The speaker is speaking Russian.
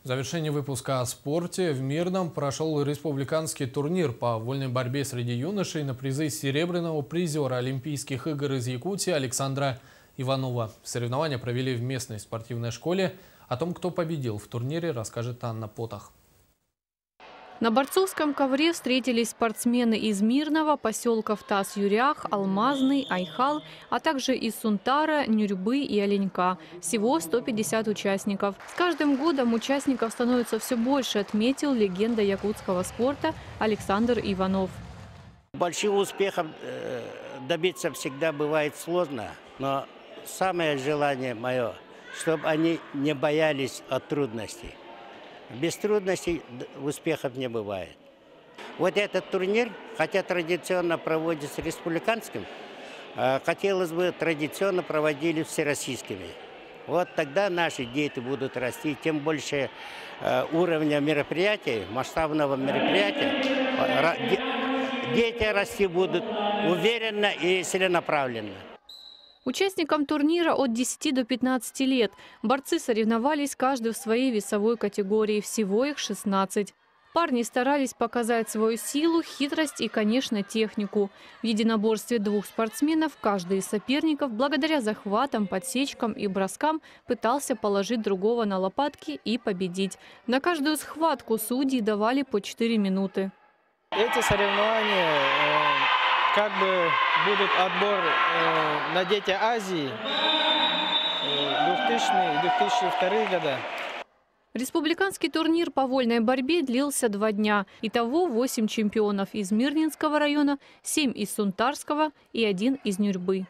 В завершении выпуска о спорте в Мирном прошел республиканский турнир по вольной борьбе среди юношей на призы серебряного призера Олимпийских игр из Якутии Александра Иванова. Соревнования провели в местной спортивной школе. О том, кто победил в турнире, расскажет Анна Потах. На борцовском ковре встретились спортсмены из Мирного, поселков Тас-Юрях, Алмазный, Айхал, а также из Сунтара, Нюрбы и Оленька. Всего 150 участников. С каждым годом участников становится все больше, отметил легенда якутского спорта Александр Иванов. Больших успехов добиться всегда бывает сложно, но самое желание мое, чтобы они не боялись от трудностей. Без трудностей успехов не бывает. Вот этот турнир, хотя традиционно проводится республиканским, хотелось бы традиционно проводили всероссийскими. Вот тогда наши дети будут расти, тем больше уровня мероприятий, масштабного мероприятия. Дети расти будут уверенно и целенаправленно. Участникам турнира от 10 до 15 лет. Борцы соревновались каждый в своей весовой категории. Всего их 16. Парни старались показать свою силу, хитрость и, конечно, технику. В единоборстве двух спортсменов каждый из соперников, благодаря захватам, подсечкам и броскам, пытался положить другого на лопатки и победить. На каждую схватку судьи давали по 4 минуты. Эти соревнования как бы будут отбор на дети Азии 2000-2002 года. Республиканский турнир по вольной борьбе длился 2 дня. Итого 8 чемпионов из Мирнинского района, 7 из Сунтарского и 1 из Нюрбы.